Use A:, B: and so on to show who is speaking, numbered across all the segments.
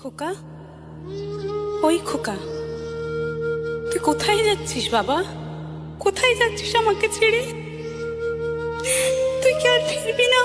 A: খোকা, ওই খোকা, তুই কোথায় যাচ্ছিস বাবা? কোথায় যাচ্ছিস আমাকে ছেড়ে? তুই কি আর ফিরবি না?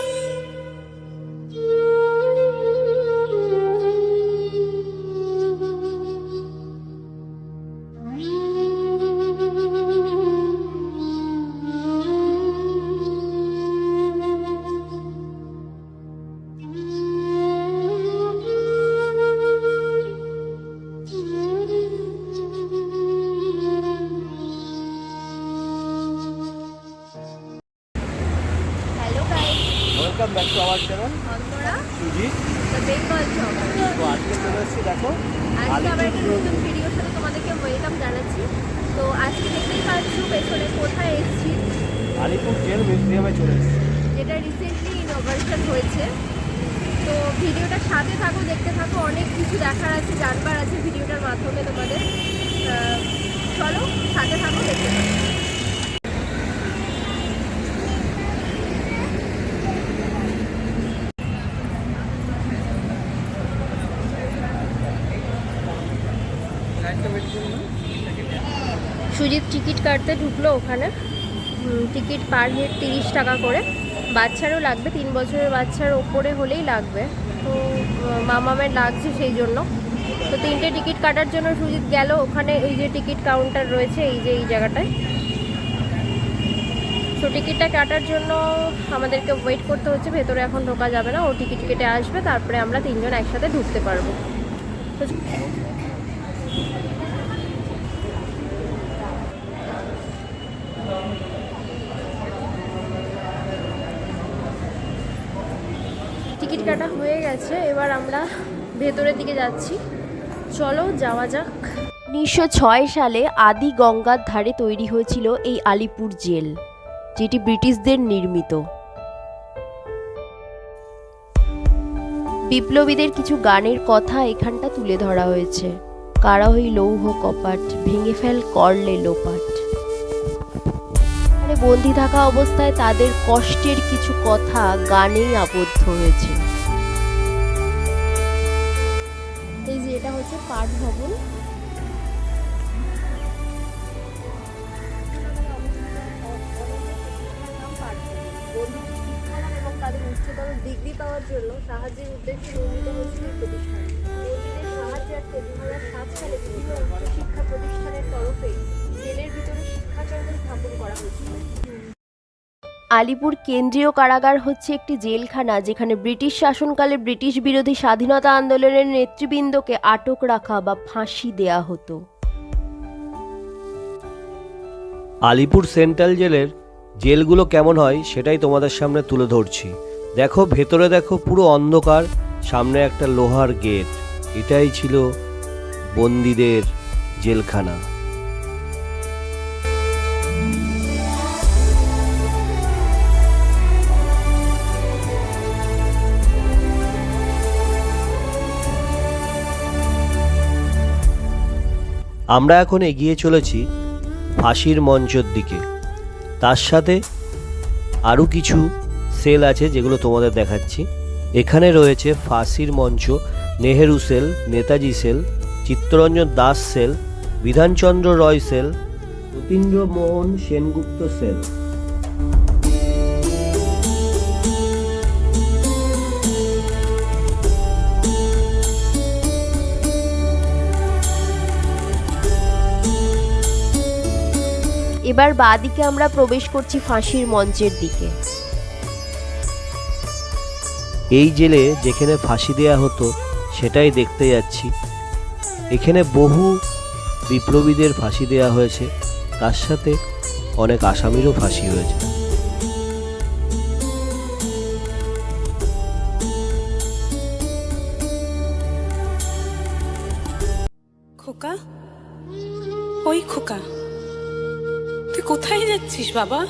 B: Hello guys,
C: welcome back to our channel
B: আমরা
C: সুজিত।
B: The Bengal jogger.
C: তো আজকে চলে এসেছি, দেখো
B: আজকে আবার একটা নতুন ভিডিওর সাথে তোমাদেরকে ওয়েলকাম জানাচ্ছি। তো আজকে দেখতেই পাচ্ছ পেছনে কোথায় এসেছি,
C: আলিপুর জেল মিউজিয়ামে চলে এসেছি।
B: যেটা রিসেন্টলি ইনঅগারেশন হয়েছে। তো ভিডিওটার সাথে থাকো, দেখতে থাকো, অনেক কিছু দেখার আছে, জানবার আছে ভিডিওটার মাধ্যমে তোমাদের। চলো সাথে থাকো, দেখতে থাকো। সুজিত টিকিট কাটতে ঢুকলো ওখানে। টিকিট পার হেড 30 টাকা করে। বাচ্চারও লাগবে, 3 বছরের বাচ্চার ওপরে হলেই লাগবে। তো মামামের লাগছে সেই জন্য। তো 3টে টিকিট কাটার জন্য সুজিত গেল ওখানে। এই যে টিকিট কাউন্টার রয়েছে, এই যে এই জায়গাটায়। তো টিকিটটা কাটার জন্য আমাদেরকে ওয়েট করতে হচ্ছে, ভেতরে এখন ঢোকা যাবে না। ও টিকিট কেটে আসবে, তারপরে আমরা 3জন একসাথে ঢুকতে পারবো। তো টিকিট কাটা হয়ে গেছে, এবার আমরা ভেতরের দিকে যাচ্ছি। চলো যাওয়া যাক।
D: 1906 সালে আদি গঙ্গার ধারে তৈরি হয়েছিল এই আলিপুর জেল, যেটি ব্রিটিশদের নির্মিত। বিপ্লবীদের কিছু গানের কথা এখানটা তুলে ধরা হয়েছে। কারা হই লৌহ কপাট, ভেঙে ফেল করলে লোপাট। বন্দি থাকা অবস্থায় তাদের কষ্টের কিছু কথা গানেই আবদ্ধ হয়েছে।
B: এই যে এটা হচ্ছে পাঠ ভবন। এবং তাদের উচ্চতর ডিগ্রি পাওয়ার জন্য সাহায্যের উদ্দেশ্যে নির্মিত হয়েছিল এই প্রতিষ্ঠান। মন্দিরের সাহায্যার্থে 2007 সালে বিভিন্ন উচ্চশিক্ষা প্রতিষ্ঠানের তরফে জেলের ভিতরে শিক্ষাকেন্দ্র স্থাপন করা হয়েছিল।
D: আলিপুর কেন্দ্রীয় কারাগার হচ্ছে একটি জেলখানা, যেখানে ব্রিটিশ শাসনকালে ব্রিটিশ বিরোধী স্বাধীনতা আন্দোলনের নেতৃবৃন্দকে আটক রাখা বা ফাঁসি দেয়া হতো।
C: আলিপুর সেন্ট্রাল জেলের জেলগুলো কেমন হয় সেটাই তোমাদের সামনে তুলে ধরছি। দেখো ভেতরে, দেখো পুরো অন্ধকার, সামনে একটা লোহার গেট। এটাই ছিল বন্দীদের জেলখানা। আমরা এখন এগিয়ে চলেছি ফাঁসির মঞ্চের দিকে। তার সাথে আরও কিছু সেল আছে যেগুলো তোমাদের দেখাচ্ছি। এখানে রয়েছে ফাঁসির মঞ্চ, Nehru cell, Netaji cell, Chittaranjan Das cell, Bidhan Chandra Roy cell, Jatindra Mohan Sengupta cell.
D: এবার বাঁদিকে আমরা প্রবেশ করছি ফাঁসির মঞ্চের দিকে।
C: এই জেলে যেখানে ফাঁসি দেয়া হতো সেটাই দেখতে যাচ্ছি। এখানে বহু বিপ্লবীদের ফাঁসি দেয়া হয়েছে, তার সাথে অনেক আসামিরও ফাঁসি হয়েছে।
A: খোকা, ওই খোকা, তুই কোথায় যাচ্ছিস বাবা?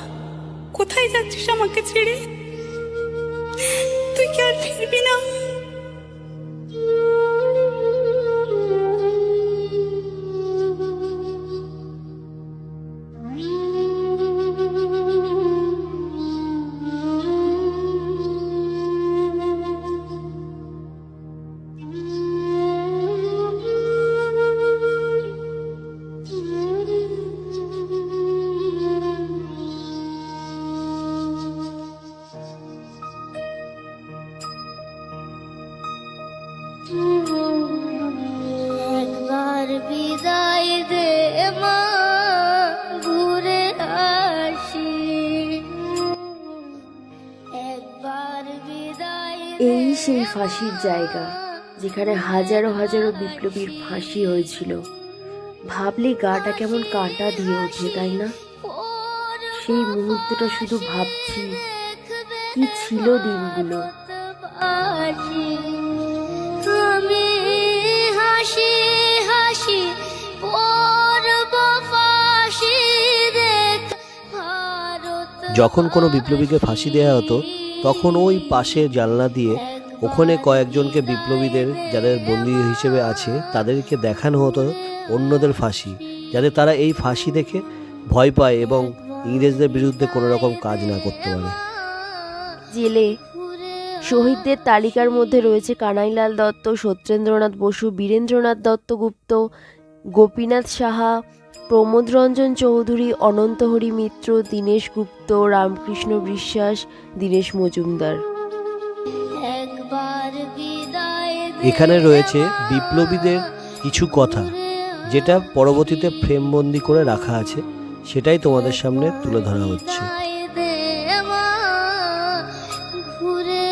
A: কোথায় যাচ্ছিস আমাকে ছেড়ে? তুই কি আর ফিরবি না?
E: একবার বিদায় দে মা, ঘুরে আসি। একবার বিদায়
D: এই সেই ফাঁসির জায়গা যেখানে হাজারো হাজারো বিপ্লবীর ফাঁসি হয়েছিল। ভাবলে গাটা কেমন কাঁটা দিয়ে ওঠে, তাই না? সেই মুহূর্তটা শুধু ভাবছি, কি ছিল দিনগুলো।
E: আমি হাসি হাসি পরব ফাঁসি, দেখ ভারত।
C: যখন কোনো বিপ্লবীকে ফাঁসি দেওয়া হতো তখন ওই পাশে জানলা দিয়ে ওখানে কয়েকজনকে বিপ্লবীদের যাদের বন্দী হিসেবে আছে তাদেরকে দেখানো হতো অন্যদের ফাঁসি, যাতে তারা এই ফাঁসি দেখে ভয় পায় এবং ইংরেজদের বিরুদ্ধে কোনো রকম কাজ না করতে পারে।
D: জেলে শহীদদের তালিকার মধ্যে রয়েছে কানাইলাল দত্ত, সত্যেন্দ্রনাথ বসু, বীরেন্দ্রনাথ দত্তগুপ্ত, গোপীনাথ সাহা, প্রমোদ রঞ্জন চৌধুরী, অনন্তহরি মিত্র, দীনেশ গুপ্ত, রামকৃষ্ণ বিশ্বাস, দীনেশ মজুমদার।
E: একবার বিদায় দে
C: এখানে রয়েছে বিপ্লবীদের কিছু কথা যেটা পরবর্তীতে ফ্রেমবন্দি করে রাখা আছে, সেটাই তোমাদের সামনে তুলে ধরা হচ্ছে।
E: দে মা, ঘুরে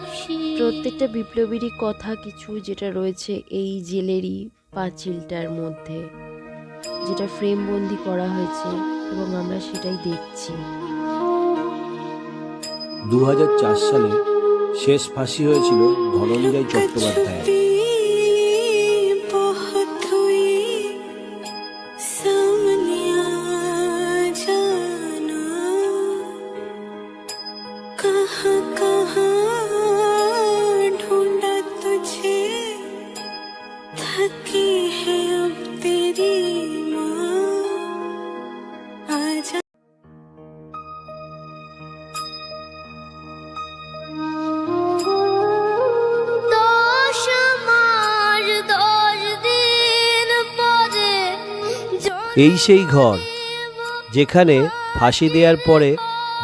E: আসি।
D: প্রত্যেকটা বিপ্লবীরই কথা কিছু যেটা রয়েছে এই জেলেরই পাঁচিলটার মধ্যে, যেটা ফ্রেমবন্দি করা হয়েছে এবং আমরা সেটাই দেখছি।
C: 2004 সালে শেষ ফাঁসি হয়েছিল ধনঞ্জয় চট্টোপাধ্যায়ের।
A: बहुत हुई सामने आ जाना, कहाँ कहाँ ढूंढा तुझे, थकी है अब तेरी माँ, आजा।
E: দশ মাস 10 দিন পরে
C: এই সেই ঘর যেখানে ফাঁসি দেওয়ার পরে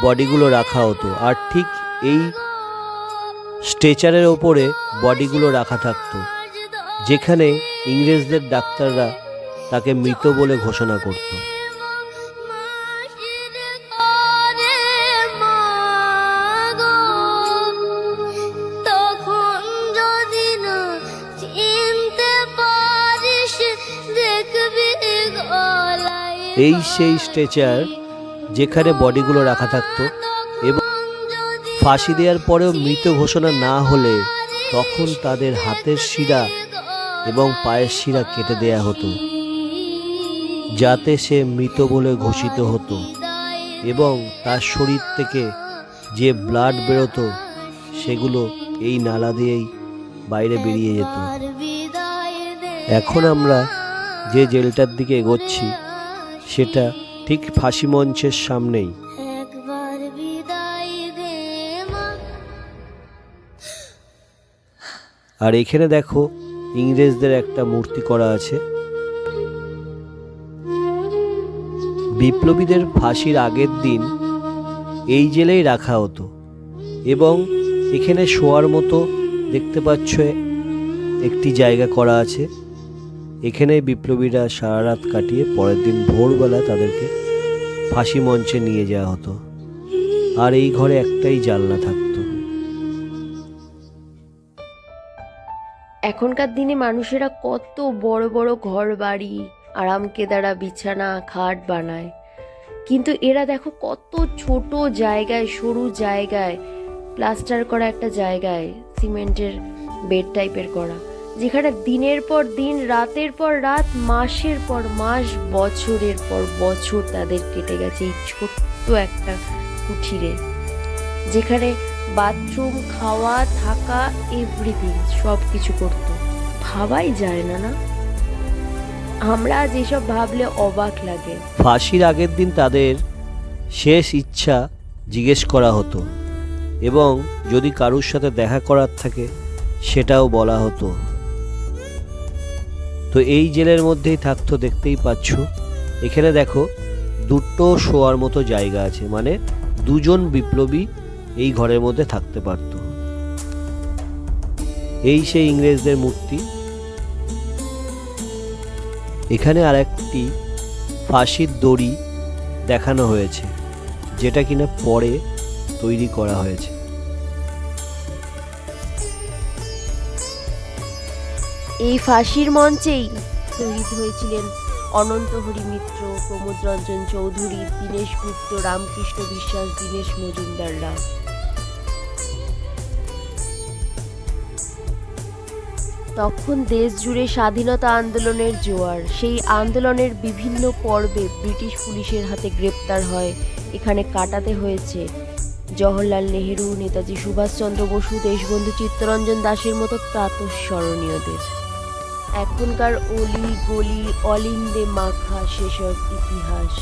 C: বডিগুলো রাখা হতো, আর ঠিক এই স্ট্রেচারের ওপরে বডিগুলো রাখা থাকতো, যেখানে ইংরেজদের ডাক্তাররা তাকে মৃত বলে ঘোষণা করত।
E: মাসির করে মা গো, তখন যদি না চিনতে পারিস, দেখবি গলায়
C: এই সেই স্ট্রেচার যেখানে বডিগুলো রাখা থাকতো, এবং ফাঁসি দেওয়ার পরেও মৃত ঘোষণা না হলে তখন তাদের হাতের শিরা এবং পায়ের শিরা কেটে দেয়া হতো, যাতে সে মৃত বলে ঘোষিত হতো এবং তার শরীর থেকে যে ব্লাড বেরোতো সেগুলো এই নালা দিয়েই বাইরে বেরিয়ে যেত।
E: বিদায় দে
C: এখন আমরা যে জেলটার দিকে এগোচ্ছি সেটা ঠিক ফাঁসি মঞ্চের সামনেই।
E: একবার বিদায় দে মা।
C: আর এখানে দেখো ইংরেজদের একটা মূর্তি করা আছে। বিপ্লবীদের ফাঁসির আগের দিন এই জেলেই রাখা হতো এবং এখানে শোয়ার মতো দেখতে পাচ্ছ একটি জায়গা করা আছে। এখানে বিপ্লবীরা সারা রাত কাটিয়ে পরের দিন ভোরবেলা তাদেরকে ফাঁসি মঞ্চে নিয়ে যাওয়া হতো, আর এই ঘরে একটাই জানলা থাকতো।
D: এখনকার দিনে মানুষেরা কত বড় বড় ঘর বাড়ি, আরামকেদারা বিছানা খাট বানায়, কিন্তু এরা দেখো কত ছোট জায়গায়, সরু জায়গায়, প্লাস্টার করা একটা জায়গায়, সিমেন্টের বেড টাইপের করা, যেখানে দিনের পর দিন, রাতের পর রাত, মাসের পর মাস, বছরের পর বছর তাদের কেটে গেছে এই ছোট্ট একটা কুঠিরে, যেখানে বাথরুম, খাওয়া, থাকা, এভরিথিং সব কিছু করতো। ভাবাই যায় না, না? আমরা যেসব ভাবলে অবাক লাগে।
C: ফাঁসির আগের দিন তাদের শেষ ইচ্ছা জিজ্ঞেস করা হতো এবং যদি কারুর সাথে দেখা করার থাকে সেটাও বলা হতো। তো এই জেলের মধ্যেই থাকতো, দেখতেই পাচ্ছ। এখানে দেখো দুটো শোয়ার মতো জায়গা আছে, মানে দুজন বিপ্লবী এই ঘরের মধ্যে থাকতে পারত। এই সেই ইংরেজদের মূর্তি। এখানে আর একটি ফাঁসির দড়ি দেখানো হয়েছে, যেটা কিনা পরে তৈরি করা হয়েছে।
D: এই ফাঁসির মঞ্চেই শহীদ হয়েছিলেন অনন্তহরি মিত্র, প্রমোদ রঞ্জন চৌধুরী, দীনেশ গুপ্ত, রামকৃষ্ণ বিশ্বাস, দীনেশ মজুমদাররা। তখন দেশ জুড়ে স্বাধীনতা আন্দোলনের জোয়ার। সেই আন্দোলনের বিভিন্ন পর্বে ব্রিটিশ পুলিশের হাতে গ্রেপ্তার হয়, এখানে কাটাতে হয়েছে জওহরলাল নেহেরু, নেতাজি সুভাষচন্দ্র বসু, দেশবন্ধু চিত্তরঞ্জন দাসের মতো প্রাতঃস্মরণীয়দের। এখনকার অলি গলি অলিন্দে মাখা সেসব ইতিহাস।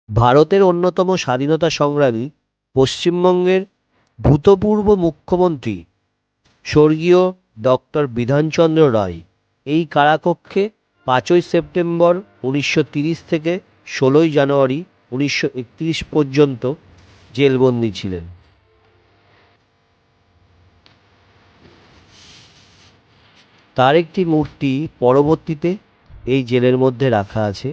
C: ভারতের অন্যতম স্বাধীনতা সংগ্রামী পশ্চিমবঙ্গের ভূতপূর্ব মুখ্যমন্ত্রী স্বর্গীয় ডক্টর বিধানচন্দ্র রায় এই কারাকক্ষে 5ই সেপ্টেম্বর 1930 থেকে 16ই জানুয়ারি 1931 পর্যন্ত জেলবন্দি ছিলেন। তার একটি মূর্তি পরবর্তীতে এই জেলের মধ্যে রাখা আছে।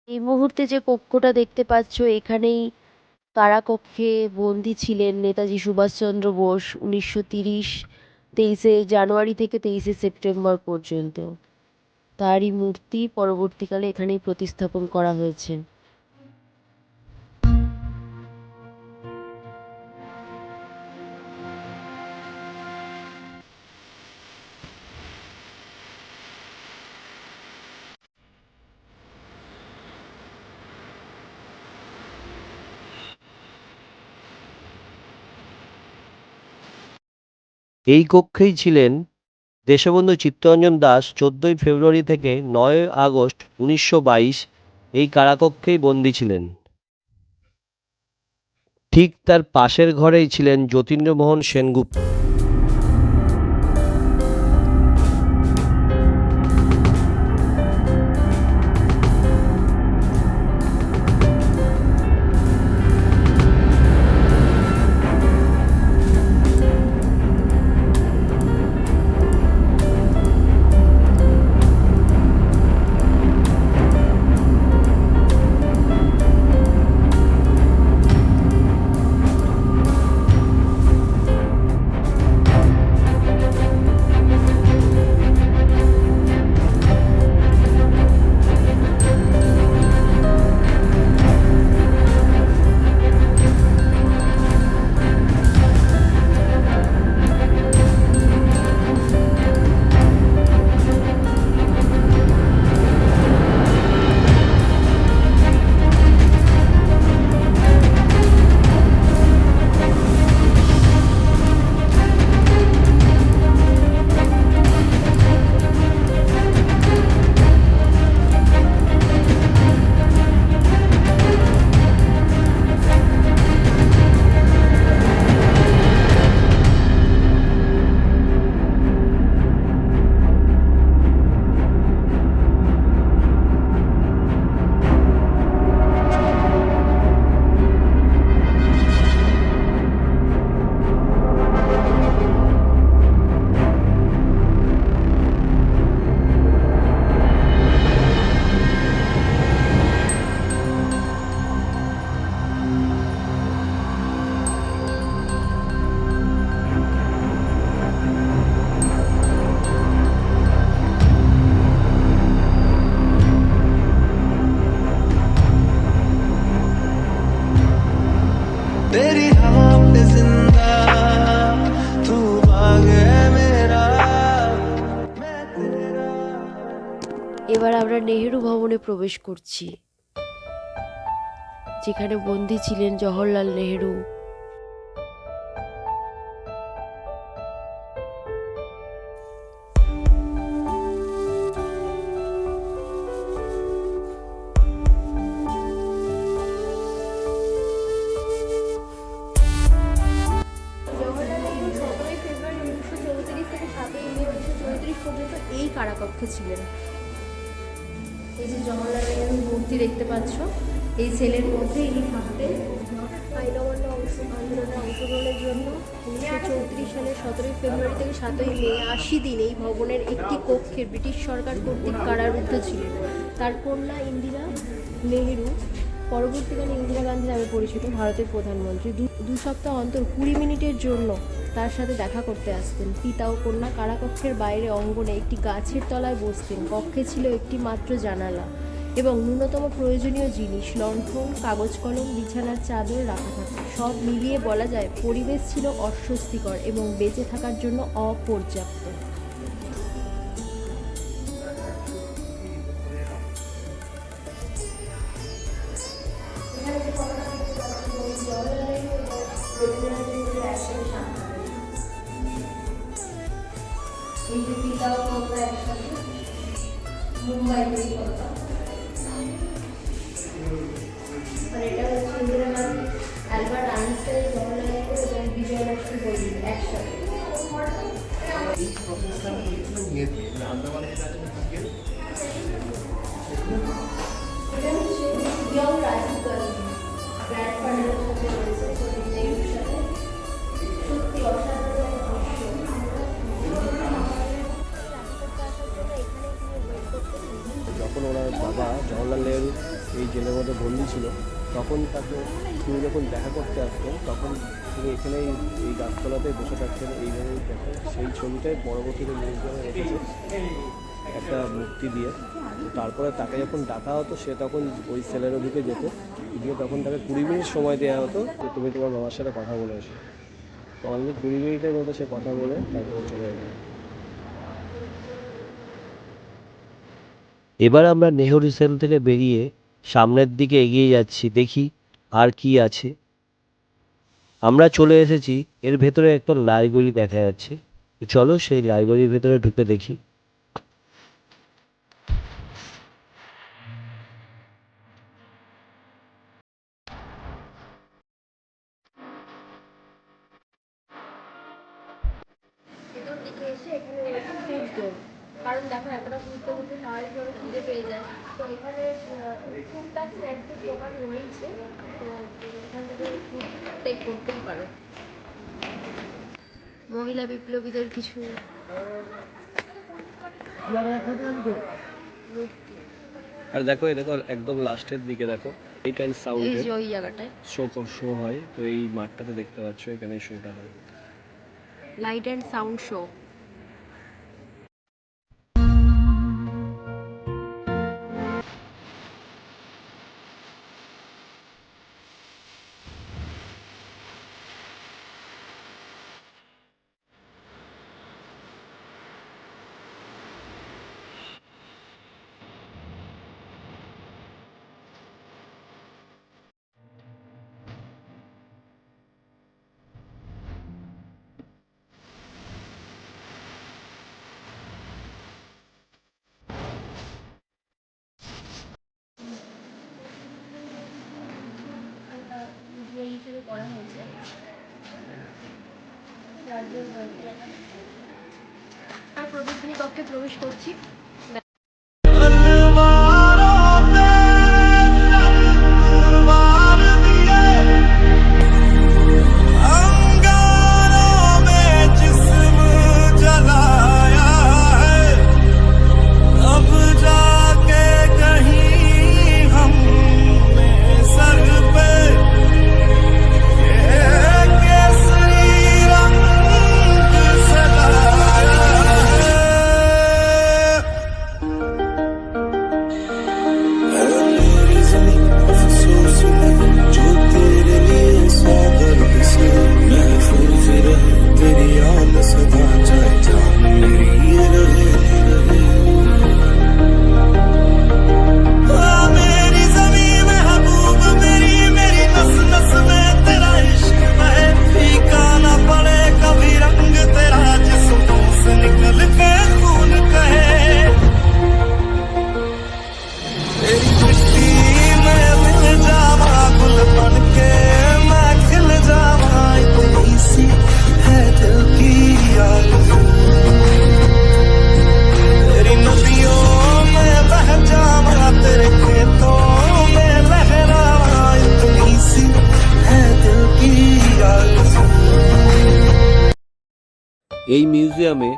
D: এই মুহূর্তে যে কক্ষটা দেখতে পাচ্ছ, এখানেই কারাকক্ষে বন্দী ছিলেন নেতাজি সুভাষচন্দ্র বোস 1930 23শে জানুয়ারি থেকে 23শে সেপ্টেম্বর পর্যন্ত। তারই মূর্তি পরবর্তীকালে এখানেই প্রতিস্থাপন করা হয়েছে।
C: এই কক্ষেই ছিলেন দেশবন্ধু চিত্তরঞ্জন দাস 14ই ফেব্রুয়ারি থেকে 9ই আগস্ট 1922 এই কারাকক্ষেই বন্দী ছিলেন। ঠিক তার পাশের ঘরেই ছিলেন যতীন্দ্রমোহন সেনগুপ্ত।
D: আমরা নেহেরু ভবনে প্রবেশ করছি, যেখানে বন্দী ছিলেন জওহরলাল নেহেরু।
B: পর্যন্ত এই কারাকক্ষে ছিলেন। এই যে জওহরলাল নেহেরুর মূর্তি দেখতে পাচ্ছ, এই সেলের মধ্যে ইনি থাকতেন। আইন অমান্য আন্দোলনে অংশগ্রহণের জন্য 1934 সালের 17 ফেব্রুয়ারি থেকে 7 মে 80 দিন এই ভবনের একটি কক্ষে ব্রিটিশ সরকার কর্তৃক কারারুদ্ধ ছিলেন। তার কন্যা ইন্দিরা নেহেরু, পরবর্তীকালে ইন্দিরা গান্ধী নামে পরিচিত ভারতের প্রধানমন্ত্রী, 2 সপ্তাহ অন্তর 20 মিনিটের জন্য তার সাথে দেখা করতে আসতেন। পিতা ও কন্যা কারাকক্ষের বাইরে অঙ্গনে একটি গাছের তলায় বসতেন। কক্ষে ছিল একটি মাত্র জানালা এবং ন্যূনতম প্রয়োজনীয় জিনিস লণ্ঠন, কাগজ কলম, বিছানার চাদর রাখা থাকত। সব মিলিয়ে বলা যায় পরিবেশ ছিল অস্বস্তিকর এবং বেঁচে থাকার জন্য অপর্যাপ্ত। এই যে পিতা ও কন্যা একসাথে মুম্বাই তৈরি করতাম। আর এটা হচ্ছে ইন্দিরা গান্ধী, অ্যালবার্ট আইনস্টাইন, জওহরলাল নেহেরু এবং বিজয়লক্ষ্মী বসু একসাথে। এটা হচ্ছে ইয়ং রাজীব গান্ধী, গ্র্যান্ডফাদারের সাথে রয়েছে নেহেরুর সাথে। সত্যি অসাধারণ
C: যখন ওনার বাবা জওহরলাল নেহেরু এই জেলের মধ্যে বন্দী ছিল, তখন তিনি যখন দেখা করতে আসতেন, তখন তিনি এখানেই এই গাছতলাতে বসে থাকতেন এইভাবেই দেখেন। সেই ছবিটাই পরবর্তীতে মিউজিয়ামে রেখেছে একটা মূর্তি দিয়ে। তারপরে তাকে যখন ডাকা হতো সে তখন ওই সেলের ওদিকে যেত, গিয়ে তখন তাকে 20 মিনিট সময় দেওয়া হতো যে তুমি তোমার বাবার সাথে কথা বলে এসো। তো অনলি 20 মিনিটের মধ্যে সে কথা বলে তারপরে চলে যেত। এবার আমরা নেহেরু সেল থেকে বেরিয়ে সামনের দিকে এগিয়ে যাচ্ছি, দেখি আর কি আছে। আমরা চলে এসেছি, এর ভেতরে একটা লাইব্রেরি দেখা যাচ্ছে। চলো সেই লাইব্রেরির ভেতরে ঢুকে দেখি।
B: ভেতর দিকে এসে এখানে রয়েছে ফুড জোন। কারণ দেখো এতটা ঘুরতে ঘুরতে সবাই ধরো খিদে পেয়ে যায়, তো এখানে টুকটাক স্ন্যাক্সের দোকান রয়েছে, তো এখান থেকে ফুড টেক করতেই পারো। মহিলা বিপ্লবীদের কিছু
C: আর দেখো এই দেখো একদম লাস্টের দিকে দেখো এই টাইম সাউন্ড
B: এই যে ওই জায়গাটায়
C: শো হয়, তো এই মাঠটাতে দেখতে পাচ্ছ এখানে শোটা হয়,
B: লাইট অ্যান্ড সাউন্ড শো। হিসেবে করা হয়েছে। প্রদর্শনী কক্ষে প্রবেশ করছি।
C: এই মিউজিয়ামে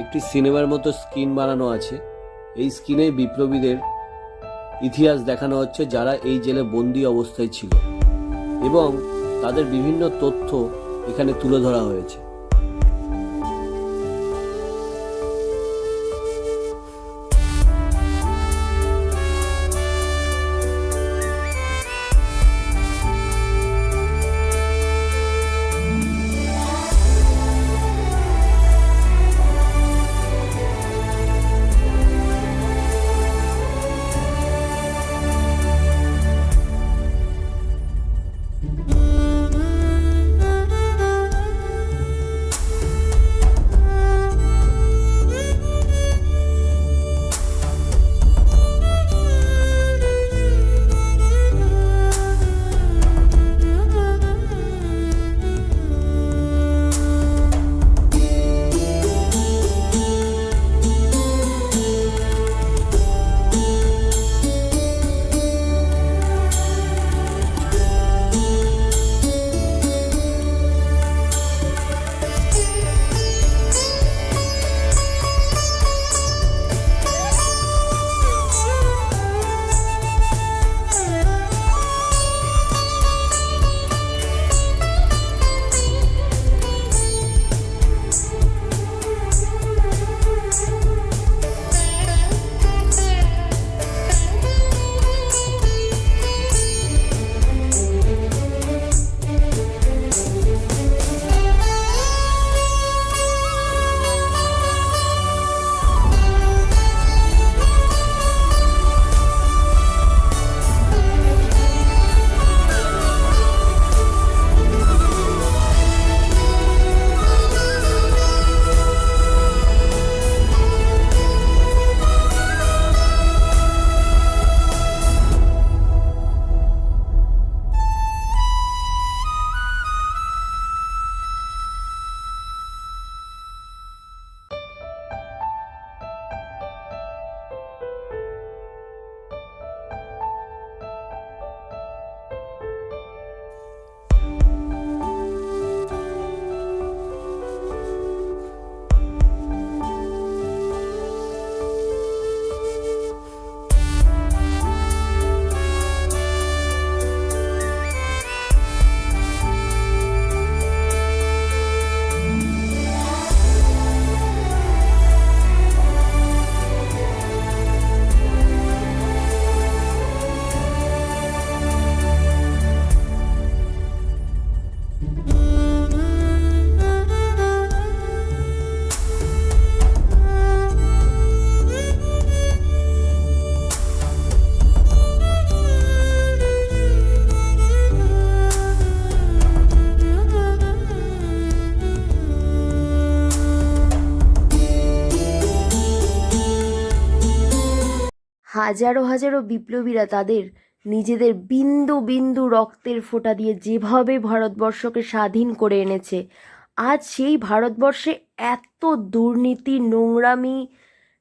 C: একটি সিনেমার মতো স্ক্রিন বানানো আছে। এই স্ক্রিনে বিপ্লবীদের ইতিহাস দেখানো হচ্ছে, যারা এই জেলে বন্দি অবস্থায় ছিল, এবং তাদের বিভিন্ন তথ্য এখানে তুলে ধরা হয়েছে।
D: হাজারো হাজারো বিপ্লবীরা তাদের নিজেদের বিন্দু বিন্দু রক্তের ফোঁটা দিয়ে যেভাবে ভারতবর্ষকে স্বাধীন করে এনেছে, আজ সেই ভারতবর্ষে এত দুর্নীতি, নোংরামি,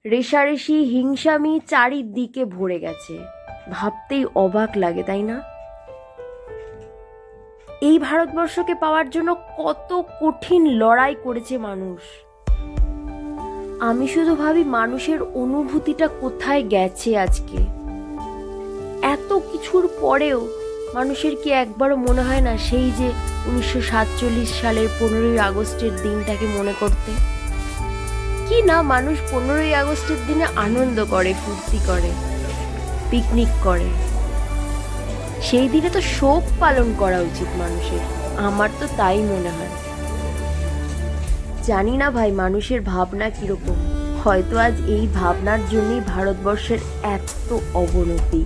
D: রেষারেষি, হিংসামি চারিদিকে ভরে গেছে। ভাবতেই অবাক লাগে, তাই না? এই ভারতবর্ষকে পাওয়ার জন্য কত কঠিন লড়াই করেছে মানুষ। আমি শুধু ভাবি মানুষের অনুভূতিটা কোথায় গেছে আজকে। এত কিছুর পরেও মানুষের কি একবারও মনে হয় না সেই যে 1947 সালের 15ই আগস্টের দিনটাকে মনে করতে? কি না মানুষ 15ই আগস্টের দিনে আনন্দ করে, ফুর্তি করে, পিকনিক করে। সেই দিনে তো শোক পালন করা উচিত মানুষের, আমার তো তাই মনে হয়। জানি না ভাই মানুষের ভাবনা কিরকম, হয়তো আজ এই ভাবনার জন্যই ভারতবর্ষের এত অবনতি,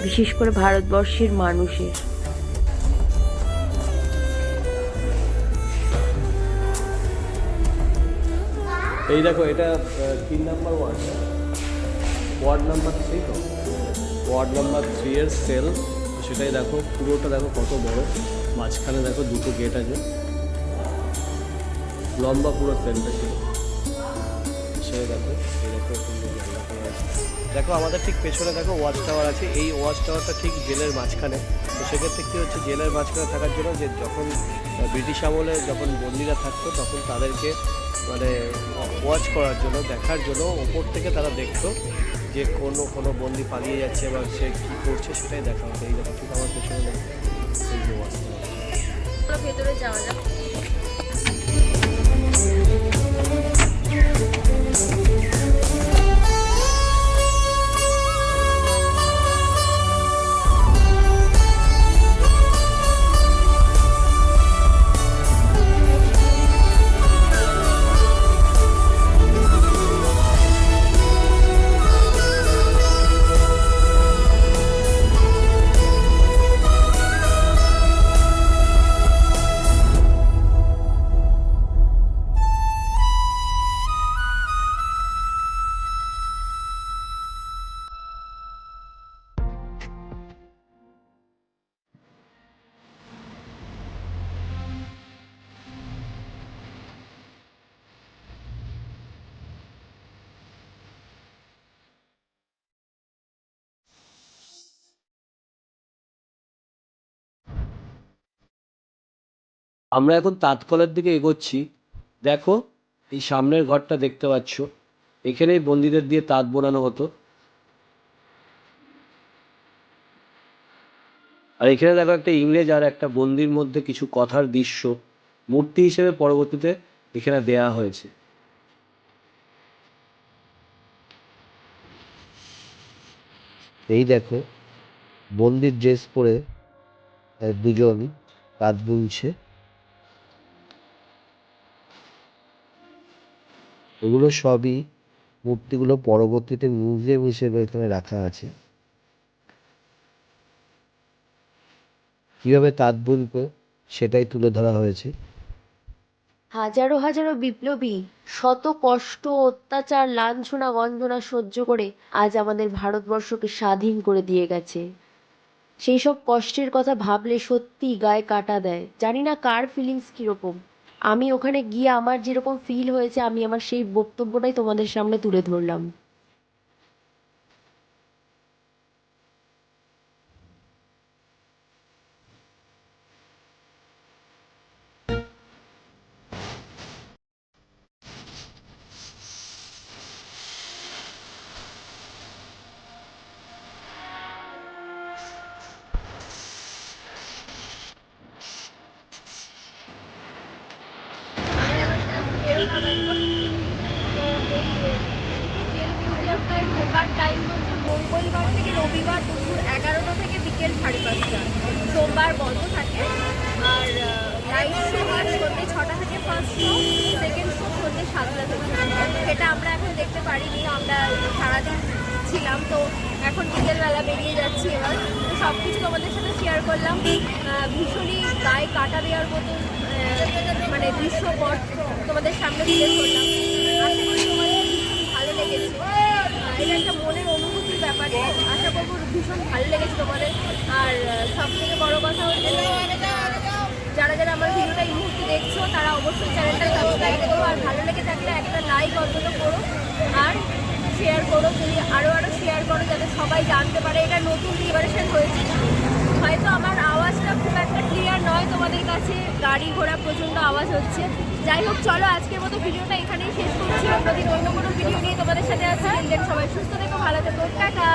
D: বিশেষ করে ভারতবর্ষের মানুষের।
C: এই দেখো, এটা 3 নম্বর ওয়ার্ড, ওয়ার্ড নাম্বার 3, তো ওয়ার্ড নাম্বার 3 এর সেল। সেটাই দেখো, পুরোটা দেখো কত বড়, মাঝখানে দেখো 2টো গেট আছে, লম্বা পুরো সেলটা ছিল। সে দেখো, এই দেখো সুন্দর জায়গা করা আছে। দেখো আমাদের ঠিক পেছনে দেখো ওয়াচ টাওয়ার আছে, এই ওয়াচ টাওয়ারটা ঠিক জেলের মাঝখানে। তো সেক্ষেত্রে কী হচ্ছে, জেলের মাঝখানে থাকার জন্য যে যখন ব্রিটিশ আমলে যখন বন্দীরা থাকতো তখন তাদেরকে মানে ওয়াচ করার জন্য, দেখার জন্য ওপর থেকে তারা দেখতো যে কোনো বন্দি পালিয়ে যাচ্ছে বা সে কী করছে সেটাই দেখা হতো। এই দেখা ঠিক আমার পেছনে এই যে ওয়াচটা।
B: ভেতরে যাওয়া যাক।
C: আমরা এখন তাঁতকলের দিকে এগোচ্ছি। দেখো এই সামনের ঘরটা দেখতে পাচ্ছ, এখানেই বন্দীদের দিয়ে তাঁত বোনানো হতো। আর এখানে দেখো একটা ইংরেজ আর একটা বন্দির মধ্যে কিছু কথার দৃশ্য মূর্তি হিসেবে পরবর্তীতে এখানে দেয়া হয়েছে। এই দেখো বন্দির ড্রেস পরে দুজন তাঁত বুনছে। এগুলো সবই মূর্তিগুলো পরবর্তীতে মিউজিয়াম হিসেবে এখানে রাখা আছে। কীভাবে তাঁত বুনতো সেটাই তুলে ধরা হয়েছে।
D: হাজারো হাজারো বিপ্লবী শত কষ্ট, অত্যাচার, লাঞ্ছনা, গঞ্জনা সহ্য করে আজ আমাদের ভারতবর্ষকে স্বাধীন করে দিয়ে গেছে। সেই সব কষ্টের কথা ভাবলে সত্যি গায়ে কাঁটা দেয়। জানি না কার ফিলিংস কীরকম। আমি ওখানে গিয়ে আমার যেরকম ফিল হয়েছে, আমি আমার সেই বক্তব্যটাই তোমাদের সামনে তুলে ধরলাম।
B: মিউজিয়ামটায় ঢোকার টাইম হচ্ছে মঙ্গলবার থেকে রবিবার দুপুর 11টা থেকে বিকেল 5:30। সোমবার বন্ধ থাকে। আর নাইট শো হয় সন্ধ্যে 6টা থেকে ফার্স্ট শো, সেকেন্ড শো সন্ধ্যে 7টা থেকে। সেটা আমরা এখন দেখতে পারিনি, আমরা সারাদিন ছিলাম তো এখন বিকেলবেলা বেরিয়ে যাচ্ছি। এবার তো সব কিছু তোমাদের সাথে শেয়ার করলাম। ভীষণই গায়ে কাটা দেওয়ার মতো মানে দৃশ্যপট তোমাদের সামনে তুলে ধরলাম। আশা করি তোমাদের ভালো লেগেছে। এটা একটা মনের অনুভূতির ব্যাপারে আশা করবো ভীষণ ভালো লেগেছে তোমাদের। আর সব থেকে বড় কথা হচ্ছে যারা যারা আমার ভিডিওটা এই মুহূর্তে দেখছো তারা অবশ্যই চ্যানেলটা সাবস্ক্রাইব করো, আর ভালো লেগে থাকলে একটা লাইক অন্তত করো আর শেয়ার করো। যদি আরও শেয়ার করো যাতে সবাই জানতে পারে। এটা নতুন লিবারেশন হয়েছে, হয়তো আমার আওয়াজটা খুব একটা ক্লিয়ার নয় তোমাদের কাছে, গাড়ি ঘোড়া প্রচণ্ড আওয়াজ হচ্ছে। যাই হোক, চলো আজকের মতো ভিডিওটা এখানেই শেষ করছি। অন্যদিন অন্য কোনো ভিডিও নিয়ে তোমাদের সাথে আসছি। সবাই সুস্থ থেকো, ভালো থেকো, টাটা।